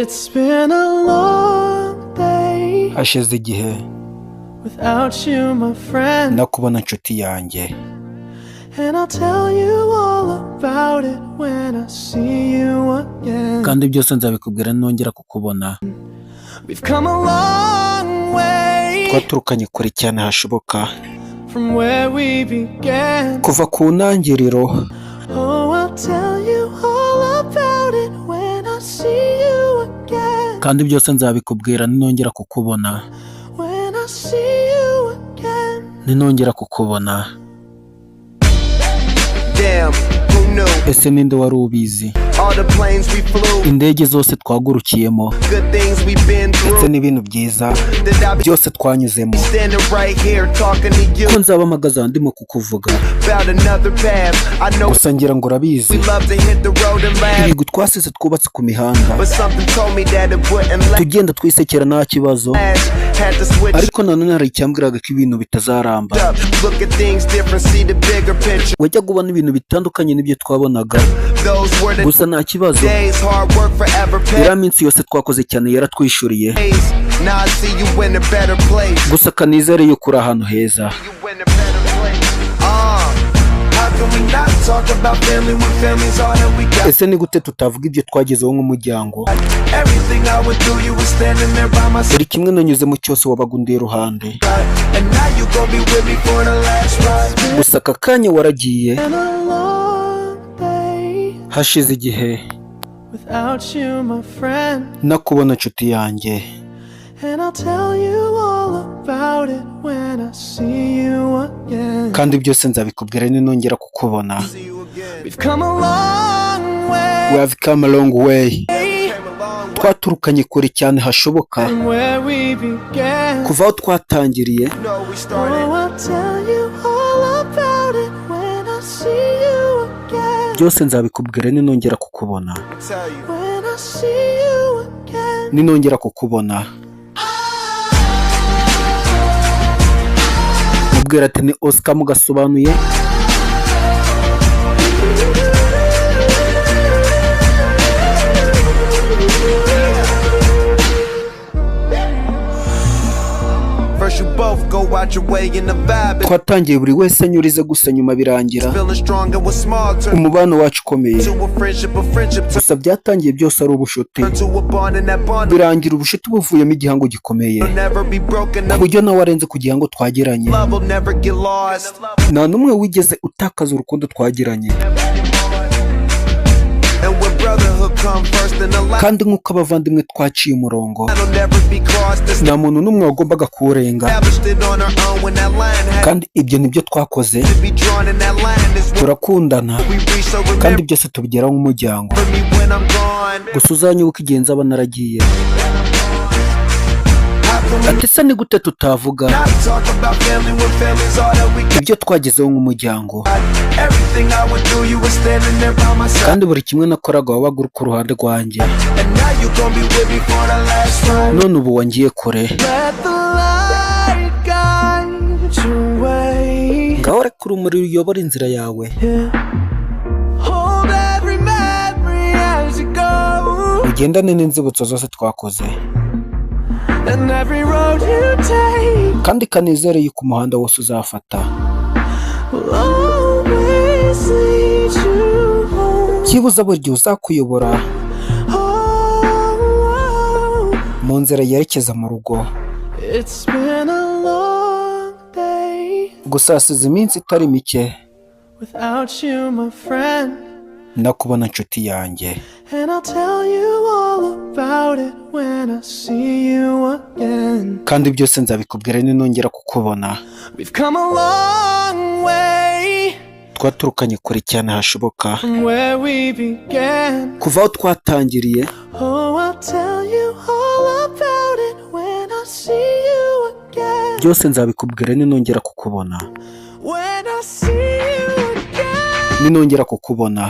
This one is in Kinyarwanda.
It's been a long day hashize igihe without you, my friend. nakubona nshuti yanjye, And I'll tell you all about it when I see you again. kandi byose nzabikubwira nongera kukubona. We've come a long way Twaturukanye kure cyane hashoboka, from where we began. kuva ku ntangiriro. Oh, I'll tell you all about it when I see you again. Kandi byose nzabikubwira nongera kukubona. When I see you again. Ninongera kukubona. Damn, who knew? Ese ninde wari ubizi? All the planes we flew, Indege zose twagurukiyemo, good things we've been ndetse through. n'ibintu byiza That I be byose twanyuzemo. standing right here talking to you Ko nzaba mpagaze ndimo kukuvuga, about another path. I know gusa ngira ngo we urabizi love to hit the road and laugh, ibigo twasize twubatse ku mihanda, but something told me that it wouldn't tugenda twisekera nta kibazo, last. Had to switch ariko nanone hari icyambwiraga ko ibintu bitazaramba. up, look at things different, see the bigger picture. Wajyaga ubona ibintu bitandukanye n'ibyo twabonaga, Those were the gusa nta kibazo. days, hard work forever Iriya paid. minsi yose twakoze cyane yaratwishyuriye, Now I see you in a better place. gusa kanizere yuko uri ahantu heza. You in a better place. How can we not talk about family when family's all that we got? Ese ni gute tutavuga ibyo twagezeho nk'umuryango? Everything I went through, you were standing there by my side. Buri kimwe nanyuzemo cyose wabaga undi iruhande, And now you gon' be with me for the last ride. gusa aka kanya waragiye. Been a long day Hashize igihe without you, my friend. nakubona nshuti yanjye, And I'll tell you all about it when I see you again. kandi byose nzabikubwira ninongera kukubona. See you again. We've come a long way We have come a long way. Twaturukanye kure cyane hashoboka, from where we began. kuva aho twatangiriye. You know we started. Oh, I'll tell you all about it when I see you again. Byose nzabikubwira ninongera kukubona. Tell you. When I see you again. Ninongera kukubona. Mubwira ati ni Oscar mugasobanuye. First you both go out your way in the vibe. Twatangiye buri wese anyurize, gusa nyuma birangira Feeling strong and was small. Turn umubano wacu ukomeye. to a friendship Gusa byatangiye byose ari ubushuti, turn to a bond, and that bond birangira ubushuti buvuyemo igihango gikomeye, will never be broken. ku buryo nawe warenze ku gihango twagiranye. Love will never get lost. Nta n'umwe wigeze utakaza urukundo twagiranye, And when brotherhood come first in the line, kandi nk'uko abavandimwe twaciye umurongo, it'll never be crossed. nta muntu n'umwe wagombaga kuwurenga, Established it on our own when that line had kandi ibyo nibyo twakoze. to be drawn, in that line is what Turakundana we reach. So kandi remember byose tubigeraho nk'umuryango, me when I'm gone. gusa uzanyibuka igihe nzaba naragiye. How can we Ati se ni gute tutavuga not talk about family when family's all that we got? ibyo twagezeho nk'umuryango? Everything I went through, you were standing there by my side. Kandi buri kimwe nakoraga wabaga uri ku ruhande rwanjye. And now you gon' be with me for the last ride. None ubu wangiye kure, Let the light guide your way. ngaho reka urumuri ruyobora inzira yawe, Yeah. Hold every memory as you go. ugendane n'inzibutso zose twakoze, And every road you take kandi kanizere yuko umuhanda wose uzafata will always lead you home. byibuze buri gihe uzakuyobora Oh, mu nzira yerekeza mu rugo. it's been a long day Gusa hasize iminsi itari mike without you, my friend. nakubona nshuti yanjye, And I'll tell you all about it when I see you again. kandi byose nzabikubwira ninongera kukubona. We've come a long way Twaturukanye kure cyane hashoboka, from where we began. kuva aho twatangiriye. Oh, I'll tell you all about it when I see you again. Byose nzabikubwira ninongera kukubona. When I see you again. Ninongera kukubona.